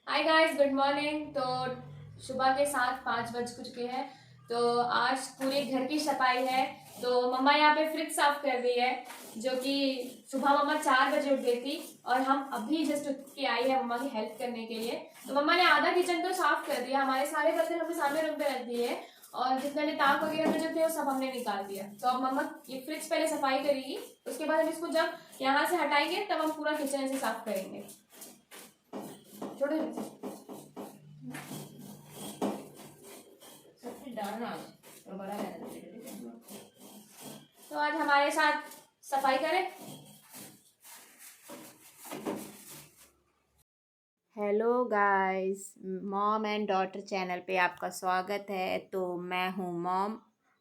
Hi guys, good morning. तो सुबह के 7:05 बज चुके हैं। तो आज पूरे घर की सफाई है। तो मम्मा यहाँ पे फ्रिज साफ कर रही है, जो कि सुबह मम्मा 4 बजे उठ गई थी और हम अभी जस्ट उठ के आई है मम्मा की हेल्प करने के लिए। तो मम्मा ने आधा किचन तो साफ कर दिया, हमारे सारे बर्तन हमने सामने रूम पे रख दिए और जितने भी ताक वगैरह में जो थे वो सब हमने निकाल दिया। तो अब मम्मा ये फ्रिज पहले सफाई करेगी, उसके बाद हम इसको जब यहाँ से हटाएंगे तब हम पूरा किचन ऐसे साफ करेंगे। छोटे तो आज हमारे साथ सफाई करें। Hello guys, mom and daughter channel पे आपका स्वागत है। तो मैं हूँ मॉम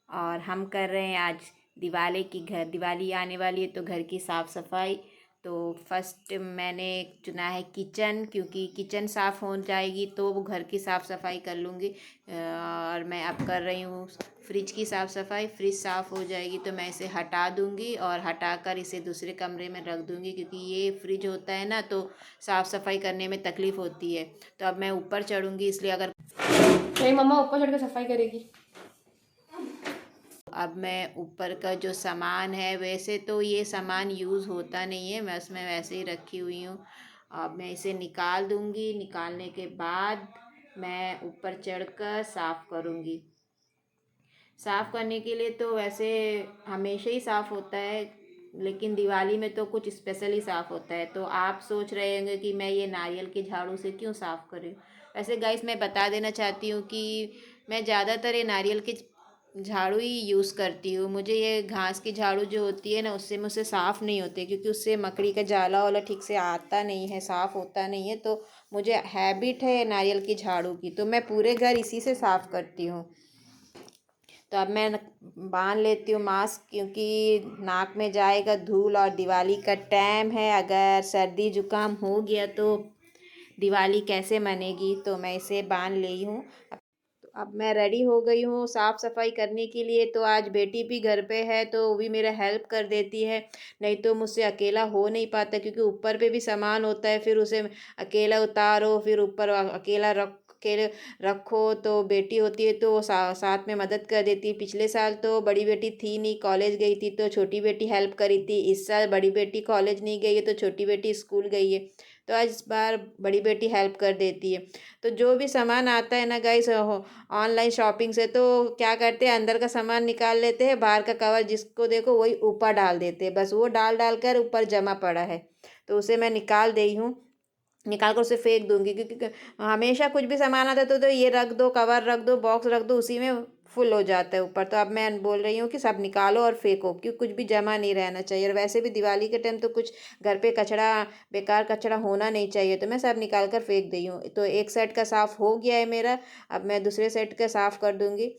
और हम कर रहे हैं आज दिवाली आने वाली है तो घर की साफ़ सफाई। तो फर्स्ट मैंने चुना है किचन, क्योंकि किचन साफ़ हो जाएगी तो वो घर की साफ़ सफाई कर लूँगी। और मैं अब कर रही हूँ फ्रिज की साफ़ सफाई। फ्रिज साफ़ हो जाएगी तो मैं इसे हटा दूँगी और हटाकर इसे दूसरे कमरे में रख दूँगी, क्योंकि ये फ्रिज होता है ना तो साफ़ सफाई करने में तकलीफ़ होती है। तो अब मैं ऊपर चढ़ूँगी, इसलिए अगर मेरी मम्मा ऊपर चढ़ कर सफाई करेगी। अब मैं ऊपर का जो सामान है, वैसे तो ये सामान यूज़ होता नहीं है, मैं उसमें वैसे ही रखी हुई हूँ। अब मैं इसे निकाल दूँगी, निकालने के बाद मैं ऊपर चढ़कर साफ़ करूँगी। साफ़ करने के लिए तो वैसे हमेशा ही साफ़ होता है, लेकिन दिवाली में तो कुछ स्पेशल ही साफ़ होता है। तो आप सोच रहे होंगे कि मैं ये नारियल के झाड़ू से क्यों साफ़ करूँ। वैसे गाइस, मैं बता देना चाहती हूँ कि मैं ज़्यादातर ये नारियल के झाड़ू ही यूज़ करती हूँ। मुझे ये घास की झाड़ू जो होती है ना, उससे मुझसे साफ़ नहीं होते, क्योंकि उससे मकड़ी का जाला वाला ठीक से आता नहीं है, साफ़ होता नहीं है। तो मुझे हैबिट है नारियल की झाड़ू की, तो मैं पूरे घर इसी से साफ़ करती हूँ। तो अब मैं बांध लेती हूँ मास्क, क्योंकि नाक में जाएगा धूल और दिवाली का टाइम है। अगर सर्दी जुकाम हो गया तो दिवाली कैसे मनेगी, तो मैं इसे बांध ली हूँ। तो अब मैं रेडी हो गई हूँ साफ़ सफाई करने के लिए। तो आज बेटी भी घर पे है तो वो भी मेरा हेल्प कर देती है, नहीं तो मुझसे अकेला हो नहीं पाता, क्योंकि ऊपर पे भी सामान होता है, फिर उसे अकेला उतारो, फिर ऊपर अकेला रखो। तो बेटी होती है तो वो साथ में मदद कर देती है। पिछले साल तो बड़ी बेटी थी नहीं, कॉलेज गई थी, तो छोटी बेटी हेल्प करी थी। इस साल बड़ी बेटी कॉलेज नहीं गई है तो छोटी बेटी स्कूल गई है, तो आज इस बार बड़ी बेटी हेल्प कर देती है। तो जो भी सामान आता है ना गाइस ऑनलाइन शॉपिंग से, तो क्या करते हैं, अंदर का सामान निकाल लेते हैं, बाहर का कवर जिसको देखो वही ऊपर डाल देते हैं, बस वो डाल डाल कर ऊपर जमा पड़ा है। तो उसे मैं निकाल दी हूँ, निकाल कर उसे फेंक दूंगी, क्योंकि हमेशा कुछ भी सामान आता है तो ये रख दो, कवर रख दो, बॉक्स रख दो, उसी में फुल हो जाता है ऊपर। तो अब मैं बोल रही हूँ कि सब निकालो और फेंको, क्योंकि कुछ भी जमा नहीं रहना चाहिए। और वैसे भी दिवाली के टाइम तो कुछ घर पे कचरा, बेकार कचरा होना नहीं चाहिए। तो मैं सब निकाल कर फेंक दी हूँ। तो एक सेट का साफ़ हो गया है मेरा, अब मैं दूसरे सेट का साफ़ कर दूँगी।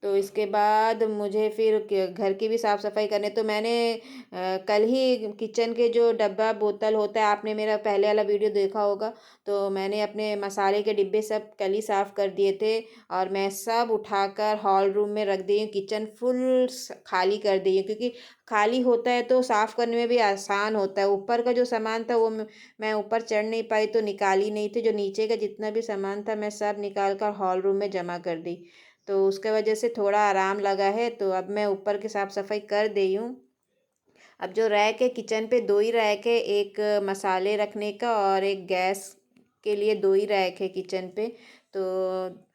तो इसके बाद मुझे फिर घर की भी साफ़ सफाई करने, तो मैंने कल ही किचन के जो डब्बा बोतल होता है, आपने मेरा पहले वाला वीडियो देखा होगा, तो मैंने अपने मसाले के डिब्बे सब कल ही साफ़ कर दिए थे। और मैं सब उठाकर हॉल रूम में रख दी हूँ, किचन फुल खाली कर दी हूँ, क्योंकि खाली होता है तो साफ़ करने में भी आसान होता है। ऊपर का जो सामान था वो मैं ऊपर चढ़ नहीं पाई तो निकाल ही नहीं थी, जो नीचे का जितना भी सामान था मैं सब निकाल कर हॉल रूम में जमा कर दी। तो उसके वजह से थोड़ा आराम लगा है। तो अब मैं ऊपर की साफ़ सफाई कर दी हूँ। अब जो रैक है किचन पे, दो ही रैक है, एक मसाले रखने का और एक गैस के लिए, दो ही रैक है किचन पे। तो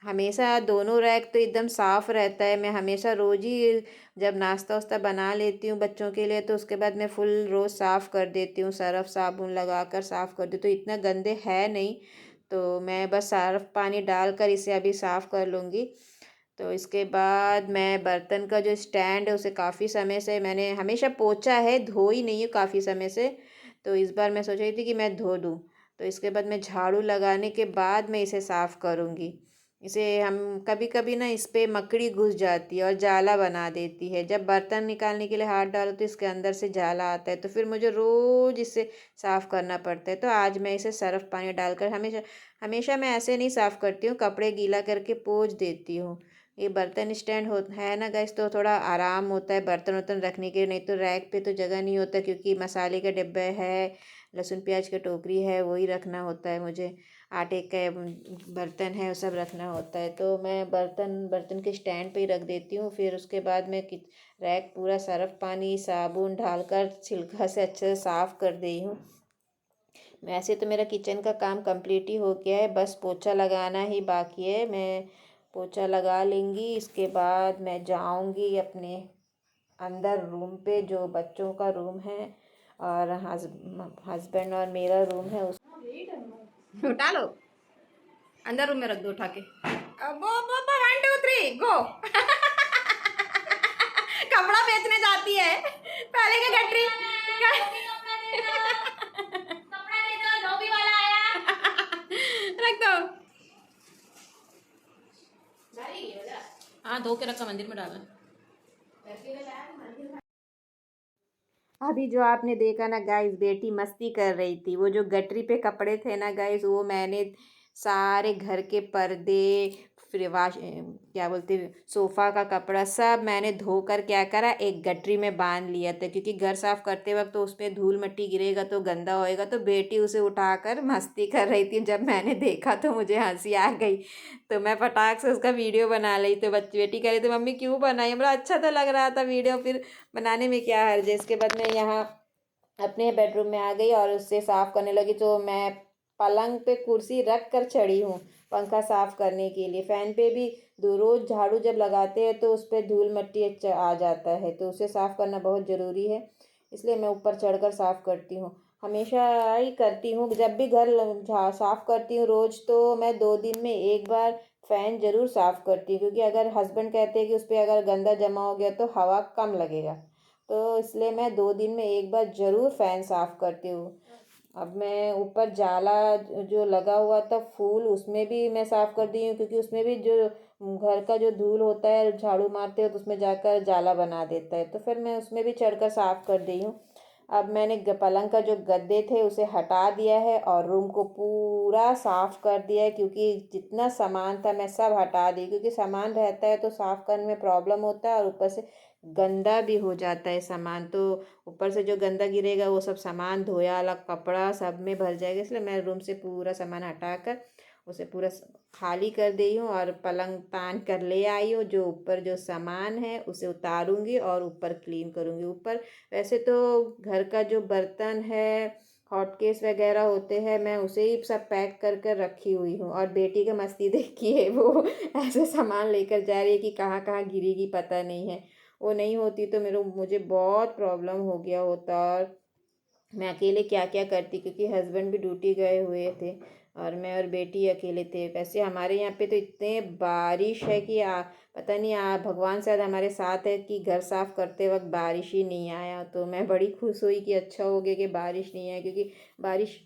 हमेशा दोनों रैक तो एकदम साफ़ रहता है। मैं हमेशा रोज़ ही जब नाश्ता वास्ता बना लेती हूँ बच्चों के लिए, तो उसके बाद मैं फुल रोज़ साफ़ कर देती हूँ, सर्फ़ साबुन लगा कर साफ़ कर देती हूँ। तो इतना गंदे है नहीं, तो मैं बस सर्फ़ पानी डाल कर इसे अभी साफ़ कर लूँगी। तो इसके बाद मैं बर्तन का जो स्टैंड है उसे काफ़ी समय से मैंने हमेशा पोंछा है, धो ही नहीं है काफ़ी समय से। तो इस बार मैं सोच रही थी कि मैं धो दूँ। तो इसके बाद मैं झाड़ू लगाने के बाद मैं इसे साफ़ करूँगी। इसे हम कभी कभी ना इस पे मकड़ी घुस जाती है और जाला बना देती है। जब बर्तन निकालने के लिए हाथ डालो तो इसके अंदर से जाला आता है, तो फिर मुझे रोज़ इसे साफ़ करना पड़ता है। तो आज मैं इसे सर्फ़ पानी डालकर हमेशा हमेशा मैं ऐसे नहीं साफ़ करती हूँ, कपड़े गीला करके पोंछ देती हूँ। ये बर्तन स्टैंड हो है ना गैस, तो थोड़ा आराम होता है बर्तन वर्तन रखने के लिए, नहीं तो रैक पे तो जगह नहीं होता, क्योंकि मसाले के डिब्बे है, लहसुन प्याज की टोकरी है, वही रखना होता है मुझे। आटे के बर्तन है वो सब रखना होता है, तो मैं बर्तन के स्टैंड पे ही रख देती हूँ। फिर उसके बाद मैं रैक पूरा सर्फ पानी साबुन डालकर छिलका से अच्छे से साफ़ कर दी हूँ। वैसे तो मेरा किचन का काम कंप्लीट ही हो गया है, बस पोछा लगाना ही बाकी है। मैं पोछा लगा लेंगी, इसके बाद मैं जाऊंगी अपने अंदर रूम पे, जो बच्चों का रूम है और हस्बैंड और मेरा रूम है। उस उठा लो, अंदर रूम में रख दो उठा के। अब 1 2 3 गो। कपड़ा बेचने जाती है पहले के गटरी। रख दो। हाँ धो के रखा, मंदिर में डाला। अभी जो आपने देखा ना गाइस, बेटी मस्ती कर रही थी। वो जो गटरी पे कपड़े थे ना गाइस, वो मैंने सारे घर के पर्दे, फिर क्या बोलते, सोफ़ा का कपड़ा सब मैंने धोकर क्या करा, एक गटरी में बांध लिया था। क्योंकि घर साफ़ करते वक्त तो उसमें धूल मिट्टी गिरेगा तो गंदा होएगा। तो बेटी उसे उठाकर मस्ती कर रही थी। जब मैंने देखा तो मुझे हंसी आ गई, तो मैं फटाक से उसका वीडियो बना ली। तो बेटी कह रही थी मम्मी क्यों बनाई, बड़ा अच्छा तो लग रहा था वीडियो, फिर बनाने में क्या हर्ज है। इसके बाद मैं यहाँ अपने बेडरूम में आ गई और उससे साफ़ करने लगी। तो मैं पलंग पे कुर्सी रख कर चढ़ी हूँ पंखा साफ़ करने के लिए। फ़ैन पे भी रोज़ झाड़ू जब लगाते हैं तो उस पर धूल मिट्टी आ जाता है, तो उसे साफ़ करना बहुत ज़रूरी है। इसलिए मैं ऊपर चढ़कर साफ़ करती हूँ, हमेशा ही करती हूँ। जब भी घर साफ़ करती हूँ रोज़, तो मैं 2 दिन में एक बार फ़ैन ज़रूर साफ़ करती हूँ। क्योंकि अगर हस्बैंड कहते हैं कि उस पर अगर गंदा जमा हो गया तो हवा कम लगेगा, तो इसलिए मैं 2 दिन में एक बार ज़रूर फ़ैन साफ़ करती हूँ। अब मैं ऊपर जाला जो लगा हुआ था फूल, उसमें भी मैं साफ़ कर दी हूँ। क्योंकि उसमें भी जो घर का जो धूल होता है झाड़ू मारते हो तो उसमें जाकर जाला बना देता है, तो फिर मैं उसमें भी चढ़कर साफ़ कर दी हूँ। अब मैंने पलंग का जो गद्दे थे उसे हटा दिया है और रूम को पूरा साफ़ कर दिया है। क्योंकि जितना सामान था मैं सब हटा दी, क्योंकि सामान रहता है तो साफ़ करने में प्रॉब्लम होता है और ऊपर से गंदा भी हो जाता है सामान। तो ऊपर से जो गंदा गिरेगा वो सब सामान धोया अलग कपड़ा सब में भर जाएगा। इसलिए मैं रूम से पूरा सामान हटाकर उसे पूरा खाली कर दी हूँ और पलंग तान कर ले आई हूँ। जो ऊपर जो सामान है उसे उतारूँगी और ऊपर क्लीन करूँगी। ऊपर वैसे तो घर का जो बर्तन है, हॉट केस वगैरह होते हैं, मैं उसे ही सब पैक कर कर रखी हुई हूँ। और बेटी का मस्ती देखिए, वो ऐसे सामान लेकर जा रही है कि कहाँ कहाँ गिरेगी पता नहीं है। वो नहीं होती तो मुझे बहुत प्रॉब्लम हो गया होता और मैं अकेले क्या क्या करती। क्योंकि हस्बैंड भी ड्यूटी गए हुए थे और मैं और बेटी अकेले थे। वैसे हमारे यहाँ पे तो इतने बारिश है कि पता नहीं भगवान शायद हमारे साथ है कि घर साफ़ करते वक्त बारिश ही नहीं आया। तो मैं बड़ी खुश हुई कि अच्छा हो गया कि बारिश नहीं आया। क्योंकि बारिश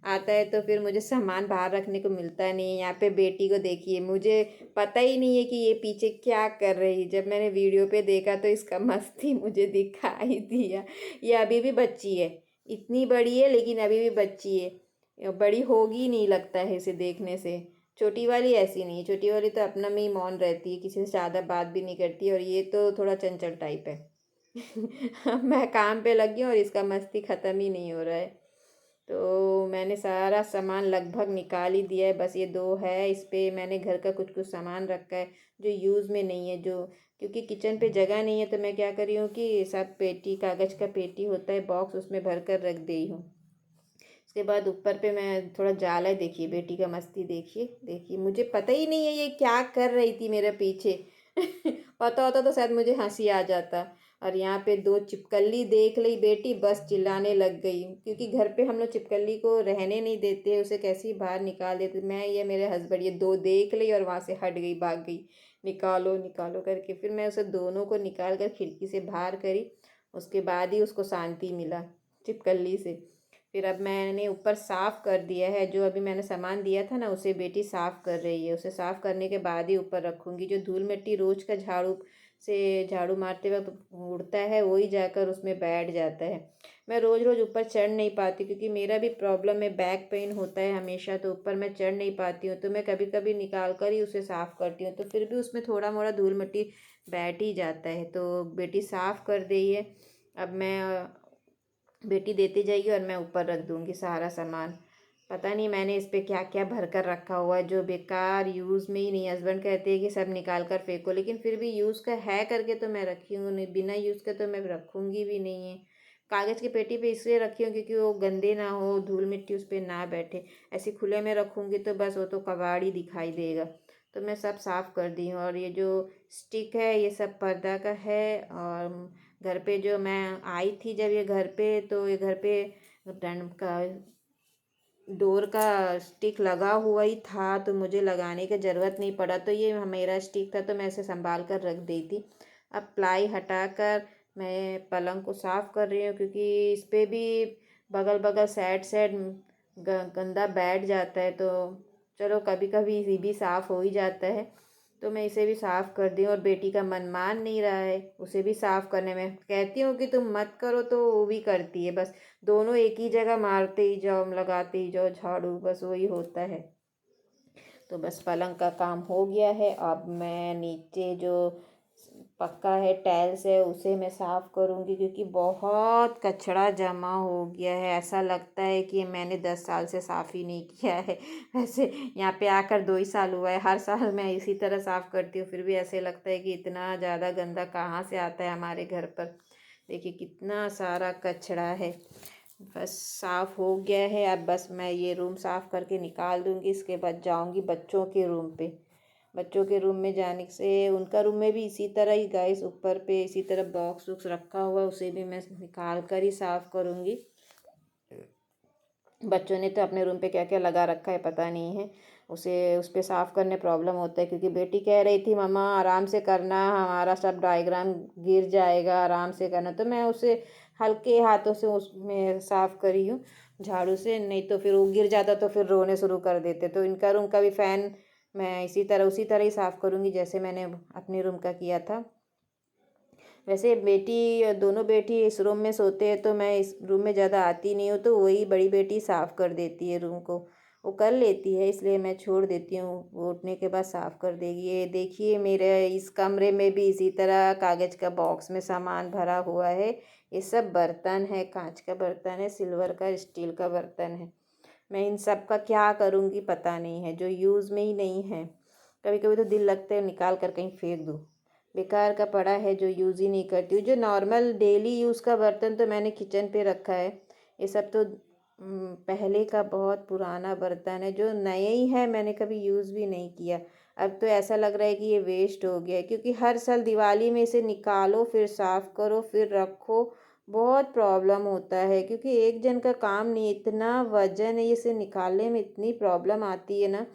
आता है तो फिर मुझे सामान बाहर रखने को मिलता नहीं है। यहाँ पे बेटी को देखिए, मुझे पता ही नहीं है कि ये पीछे क्या कर रही है। जब मैंने वीडियो पे देखा तो इसका मस्ती मुझे दिखाई दिया। ये अभी भी बच्ची है, इतनी बड़ी है लेकिन अभी भी बच्ची है, बड़ी होगी नहीं लगता है इसे देखने से। छोटी वाली ऐसी नहीं है, छोटी वाली तो अपना में ही मौन रहती है, किसी से ज़्यादा बात भी नहीं करती। और ये तो थोड़ा चंचल टाइप है। मैं काम पे लगी हूँ और इसका मस्ती ख़त्म ही नहीं हो रहा है। तो मैंने सारा सामान लगभग निकाल ही दिया है, बस ये 2 है। इस पे मैंने घर का कुछ कुछ सामान रखा है जो यूज़ में नहीं है। जो क्योंकि किचन पे जगह नहीं है तो मैं क्या कर रही हूँ कि सब पेटी, कागज़ का पेटी होता है बॉक्स, उसमें भर कर रख दी हूँ। उसके बाद ऊपर पे मैं थोड़ा जाला, देखिए बेटी का मस्ती देखिए देखिए, मुझे पता ही नहीं है ये क्या कर रही थी मेरे पीछे। पता होता तो शायद मुझे हंसी आ जाता। और यहाँ पे 2 छिपकली देख ली बेटी, बस चिल्लाने लग गई। क्योंकि घर पे हम लोग छिपकली को रहने नहीं देते, उसे कैसे ही बाहर निकाल देते। मैं ये मेरे हस्बैंड ये 2 देख ली और वहाँ से हट गई, भाग गई, निकालो निकालो करके। फिर मैं उसे दोनों को निकाल कर खिड़की से बाहर करी, उसके बाद ही उसको शांति मिला छिपकली से। फिर अब मैंने ऊपर साफ़ कर दिया है, जो अभी मैंने सामान दिया था ना उसे बेटी साफ़ कर रही है। उसे साफ़ करने के बाद ही ऊपर रखूँगी। जो धूल मिट्टी रोज़ का झाड़ू मारते वक्त उड़ता है वही जाकर उसमें बैठ जाता है। मैं रोज़ रोज़ ऊपर चढ़ नहीं पाती, क्योंकि मेरा भी प्रॉब्लम है, बैक पेन होता है हमेशा, तो ऊपर मैं चढ़ नहीं पाती हूँ। तो मैं कभी कभी निकाल कर ही उसे साफ़ करती हूँ, तो फिर भी उसमें थोड़ा मोड़ा धूल मिट्टी बैठ ही जाता है। तो बेटी साफ़ कर रही है। अब मैं बेटी देती जाएगी और मैं ऊपर रख दूँगी सारा सामान। पता नहीं मैंने इस पे क्या क्या भर कर रखा हुआ है जो बेकार यूज़ में ही नहीं। हस्बैंड कहते हैं कि सब निकाल कर फेंको, लेकिन फिर भी यूज़ का है करके तो मैं रखी हूँ, नहीं बिना यूज़ के तो मैं रखूँगी भी नहीं है। कागज़ की पेटी पे इसलिए रखी हूँ क्योंकि वो गंदे ना हो, धूल मिट्टी उस पर ना बैठे। ऐसे खुले में रखूँगी तो बस वो तो कबाड़ ही दिखाई देगा। तो मैं सब साफ़ कर दी हूँ। और ये जो स्टिक है ये सब पर्दा का है। और घर पे जो मैं आई थी जब ये घर पे, तो ये घर पे डंड का डोर का स्टिक लगा हुआ ही था, तो मुझे लगाने की ज़रूरत नहीं पड़ा। तो ये मेरा स्टिक था तो मैं इसे संभाल कर रख दी थी। अब प्लाई हटाकर मैं पलंग को साफ़ कर रही हूँ क्योंकि इस पे भी बगल बगल साइड साइड गंदा बैठ जाता है। तो चलो कभी कभी ये भी साफ़ हो ही जाता है। तो मैं इसे भी साफ़ कर दी हूँ। और बेटी का मन मान नहीं रहा है उसे भी साफ़ करने में। कहती हूँ कि तुम मत करो तो वो भी करती है। बस दोनों एक ही जगह मारते ही जाओ, लगाते ही जाओ झाड़ू, बस वही होता है। तो बस पलंग का काम हो गया है। अब मैं नीचे जो पक्का है टाइल्स है उसे मैं साफ़ करूँगी क्योंकि बहुत कचरा जमा हो गया है। ऐसा लगता है कि मैंने 10 साल से साफ़ ही नहीं किया है। वैसे यहाँ पे आकर 2 ही साल हुआ है। हर साल मैं इसी तरह साफ़ करती हूँ, फिर भी ऐसे लगता है कि इतना ज़्यादा गंदा कहाँ से आता है हमारे घर पर। देखिए कितना सारा कचरा है। बस साफ़ हो गया है। अब बस मैं ये रूम साफ़ करके निकाल दूँगी। इसके बाद जाऊँगी बच्चों के रूम पे। बच्चों के रूम में जाने से उनका रूम में भी इसी तरह ही गाइस ऊपर पे इसी तरह बॉक्स वॉक्स रखा हुआ है, उसे भी मैं निकाल कर ही साफ़ करूँगी। बच्चों ने तो अपने रूम पे क्या क्या लगा रखा है पता नहीं है। उसे उस पे साफ़ करने प्रॉब्लम होता है क्योंकि बेटी कह रही थी मम्मा आराम से करना, हमारा सब डायग्राम गिर जाएगा, आराम से करना। तो मैं उसे हल्के हाथों से उसमें साफ़ करी हूँ झाड़ू से, नहीं तो फिर वो गिर जाता तो फिर रोने शुरू कर देते। तो इनका रूम का भी फ़ैन मैं इसी तरह उसी तरह ही साफ़ करूँगी जैसे मैंने अपने रूम का किया था। वैसे बेटी दोनों बेटी इस रूम में सोते हैं तो मैं इस रूम में ज़्यादा आती नहीं हूँ, तो वही बड़ी बेटी साफ़ कर देती है रूम को। वो कर लेती है इसलिए मैं छोड़ देती हूँ, वो उठने के बाद साफ़ कर देगी। ये देखिए मेरे इस कमरे में भी इसी तरह कागज़ का बॉक्स में सामान भरा हुआ है। ये सब बर्तन है, कांच का बर्तन है, सिल्वर का, स्टील का बर्तन है। मैं इन सब का क्या करूँगी पता नहीं है, जो यूज़ में ही नहीं है। कभी कभी तो दिल लगता है निकाल कर कहीं फेंक दूँ। बेकार का पड़ा है जो यूज़ ही नहीं करती हूँ। जो नॉर्मल डेली यूज़ का बर्तन तो मैंने किचन पे रखा है। ये सब तो पहले का बहुत पुराना बर्तन है, जो नए ही है, मैंने कभी यूज़ भी नहीं किया। अब तो ऐसा लग रहा है कि ये वेस्ट हो गया है क्योंकि हर साल दिवाली में इसे निकालो फिर साफ़ करो फिर रखो। बहुत प्रॉब्लम होता है क्योंकि एक जन का काम नहीं, इतना वजन है, इसे निकालने में इतनी प्रॉब्लम आती है ना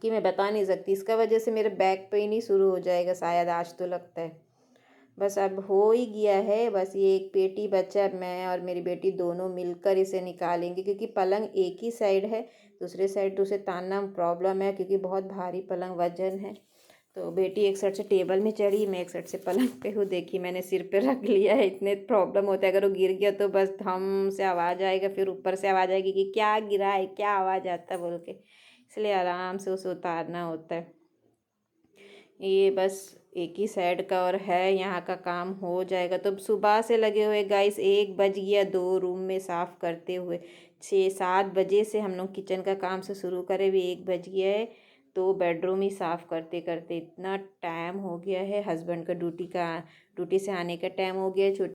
कि मैं बता नहीं सकती। इसका वजह से मेरे बैक पेन ही शुरू हो जाएगा शायद, आज तो लगता है। बस अब हो ही गया है। बस ये एक पेटी बचा, मैं और मेरी बेटी दोनों मिलकर इसे निकालेंगे क्योंकि पलंग एक ही साइड है, दूसरे साइड तो उसे तानना प्रॉब्लम है क्योंकि बहुत भारी पलंग वजन है। तो बेटी एक साइड से टेबल में चढ़ी, मैं एक साइड से पलंग पे हूँ। देखी मैंने सिर पे रख लिया है, इतने प्रॉब्लम होता है। अगर वो गिर गया तो बस धम से आवाज़ आएगा, फिर ऊपर से आवाज़ आएगी कि क्या गिरा है, क्या आवाज़ आता है बोल के। इसलिए आराम से उसे उतारना होता है। ये बस एक ही साइड का और है, यहाँ का काम हो जाएगा। तो सुबह से लगे हुए गाइस, 1 बज गया 2 रूम में साफ़ करते हुए। 6-7 बजे से हम लोग किचन का काम से शुरू करे, भी 1 बज गया है। तो बेडरूम ही साफ़ करते करते इतना टाइम हो गया है। हस्बैंड का ड्यूटी से आने का टाइम हो गया है। छोटी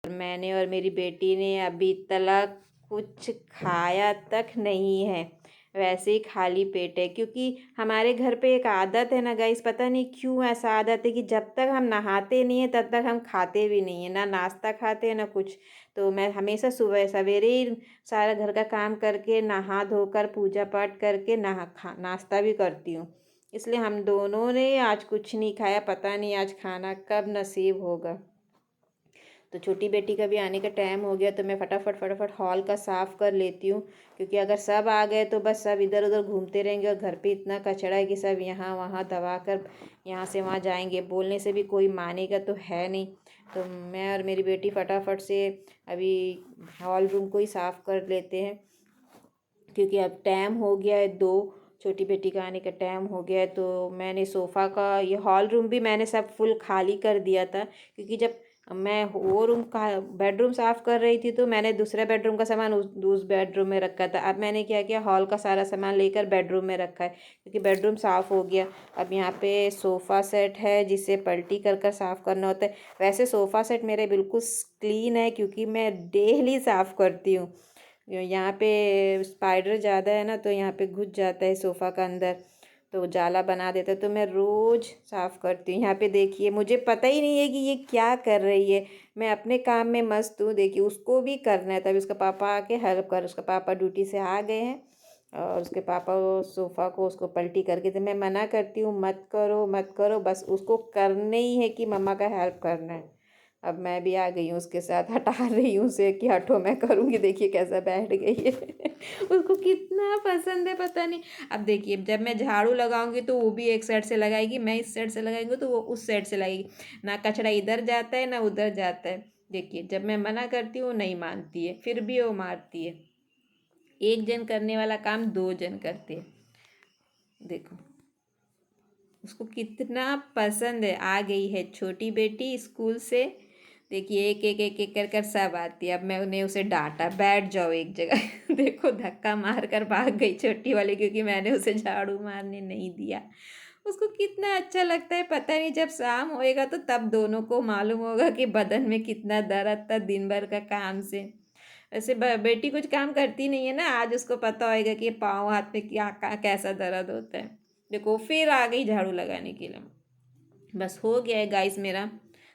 मैंने और मेरी बेटी ने अभी तक कुछ खाया तक नहीं है, वैसे ही खाली पेट है। क्योंकि हमारे घर पे एक आदत है ना गाइस, पता नहीं क्यों ऐसा आदत है कि जब तक हम नहाते नहीं हैं तब तक हम खाते भी नहीं हैं, ना नाश्ता खाते हैं ना कुछ। तो मैं हमेशा सुबह सवेरे ही सारा घर का काम करके नहा धोकर पूजा पाठ करके नाश्ता भी करती हूँ। इसलिए हम दोनों ने आज कुछ नहीं खाया, पता नहीं आज खाना कब नसीब होगा। तो छोटी बेटी का भी आने का टाइम हो गया, तो मैं फटाफट फटाफट हॉल का साफ़ कर लेती हूँ क्योंकि अगर सब आ गए तो बस सब इधर उधर घूमते रहेंगे और घर पे इतना कचरा है कि सब यहाँ वहाँ दबा कर यहाँ से वहाँ जाएंगे। बोलने से भी कोई मानेगा तो है नहीं। तो मैं और मेरी बेटी फटाफट से अभी हॉल रूम को ही साफ़ कर लेते हैं क्योंकि अब टाइम हो गया है 2, छोटी बेटी का आने का टाइम हो गया है। तो मैंने सोफ़ा का ये हॉल रूम भी मैंने सब फुल खाली कर दिया था क्योंकि जब मैं वो रूम का बेडरूम साफ़ कर रही थी तो मैंने दूसरे बेडरूम का सामान उस बेडरूम में रखा था। अब मैंने क्या किया, हॉल का सारा सामान लेकर बेडरूम में रखा है क्योंकि बेडरूम साफ़ हो गया। अब यहाँ पे सोफ़ा सेट है जिसे पलटी कर कर साफ़ करना होता है। वैसे सोफ़ा सेट मेरे बिल्कुल क्लीन है क्योंकि मैं डेली साफ़ करती हूँ। यहाँ पे स्पाइडर ज़्यादा है ना तो यहाँ पे घुस जाता है सोफ़ा का अंदर, तो जाला बना देता है, तो मैं रोज़ साफ़ करती हूँ। यहाँ पे देखिए मुझे पता ही नहीं है कि ये क्या कर रही है, मैं अपने काम में मस्त हूँ। देखिए उसको भी करना है, तभी उसका पापा आके हेल्प कर, उसका पापा ड्यूटी से आ गए हैं और उसके पापा वो सोफ़ा को उसको पलटी करके दे। मैं मना करती हूँ मत करो मत करो, बस उसको करने ही है कि मम्मा का हेल्प करना है। अब मैं भी आ गई हूँ उसके साथ, हटा रही हूँ उसे कि हटो मैं करूँगी। देखिए कैसा बैठ गई है उसको कितना पसंद है पता नहीं। अब देखिए जब मैं झाड़ू लगाऊंगी तो वो भी एक साइड से लगाएगी, मैं इस साइड से लगाएंगी तो वो उस साइड से लगाएगी। ना कचरा इधर जाता है ना उधर जाता है। देखिए जब मैं मना करती हूँ नहीं मानती है, फिर भी वो मारती है। एक जन करने वाला काम दो जन करते हैं। देखो उसको कितना पसंद है। आ गई है छोटी बेटी स्कूल से, देखिए एक एक एक एक कर कर सब आती है। अब मैं उन्हें उसे डांटा, बैठ जाओ एक जगह देखो धक्का मार कर भाग गई छोटी वाली क्योंकि मैंने उसे झाड़ू मारने नहीं दिया। उसको कितना अच्छा लगता है पता नहीं, जब शाम होएगा तो तब दोनों को मालूम होगा कि बदन में कितना दर्द था दिन भर का काम से। वैसे बेटी कुछ काम करती नहीं है ना, आज उसको पता होएगा कि पाँव हाथ में क्या कैसा दर्द होता है। देखो फिर आ गई झाड़ू लगाने के लिए। बस हो गया है गाइस मेरा,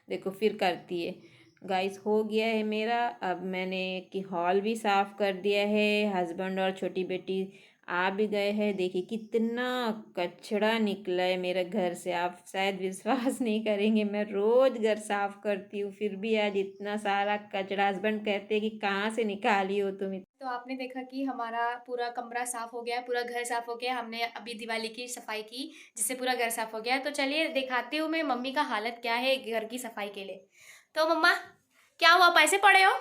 देखो फिर करती है। गाइस हो गया है मेरा। अब मैंने कि हॉल भी साफ़ कर दिया है, हस्बैंड और छोटी बेटी आ भी गए हैं। देखिए कितना कचरा निकला है मेरे घर से, आप शायद विश्वास नहीं करेंगे। मैं रोज़ घर साफ़ करती हूँ फिर भी आज इतना सारा कचरा। हस्बैंड कहते हैं कि कहाँ से निकाली हो तुम। तो आपने देखा कि हमारा पूरा कमरा साफ हो गया, पूरा घर साफ हो गया। हमने अभी दिवाली की सफाई की जिससे पूरा घर साफ हो गया। तो चलिए दिखाती हूँ मैं मम्मी का हालत क्या है घर की सफाई के लिए। तो मम्मा क्या हुआ, पैसे पड़े हो?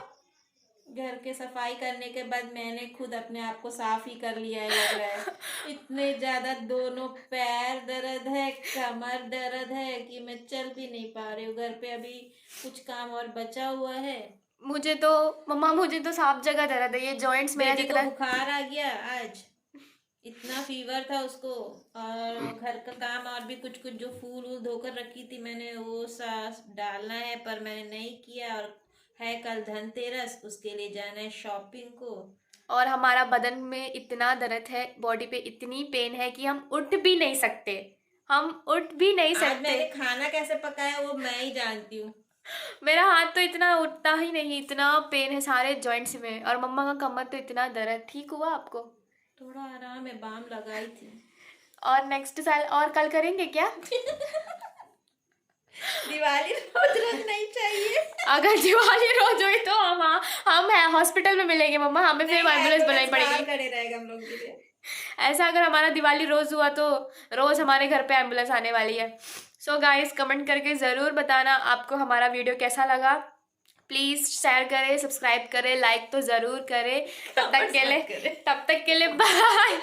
घर के सफाई करने के बाद मैंने खुद अपने आप को साफ ही कर लिया है लग रहा है। इतने ज्यादा दोनों पैर दर्द है, कमर दर्द है कि मैं चल भी नहीं पा रही हूँ। घर पे अभी कुछ काम और बचा हुआ है। मुझे तो मम्मा मुझे तो सब जगह दर्द है, ये जॉइंट्स मेरा बेटी को जितना। बुखार आ गया आज, इतना फीवर था उसको। और घर का काम और भी कुछ कुछ जो फूल वूल धोकर रखी थी मैंने वो डालना है पर मैंने नहीं किया। और है कल धनतेरस, उसके लिए जाना है शॉपिंग को। और हमारा बदन में इतना दर्द है, बॉडी पे इतनी पेन है कि हम उठ भी नहीं सकते, हम उठ भी नहीं आज सकते। मैंने खाना कैसे पकाया वो मैं ही जानती हूँ। मेरा हाथ तो इतना उठता ही नहीं, इतना पेन है सारे जॉइंट्स में। और मम्मा का कमर तो इतना दर्द। ठीक हुआ आपको? थोड़ा आराम है, बाम लगाई थी। और नेक्स्ट साल और कल करेंगे क्या? दिवाली रोज रोज नहीं चाहिए। अगर दिवाली रोज हुई तो हम है हॉस्पिटल में मिलेंगे मम्मा, हमें फिर एम्बुलेंस बनानी पड़ेगी। खड़े रहेगा हम लोग के लिए। ऐसा अगर हमारा दिवाली रोज हुआ तो रोज हमारे घर पे एम्बुलेंस आने वाली है। सो गाइस कमेंट करके ज़रूर बताना आपको हमारा वीडियो कैसा लगा। प्लीज़ शेयर करें, सब्सक्राइब करें, लाइक तो ज़रूर करें। तब तक के लिए बाय।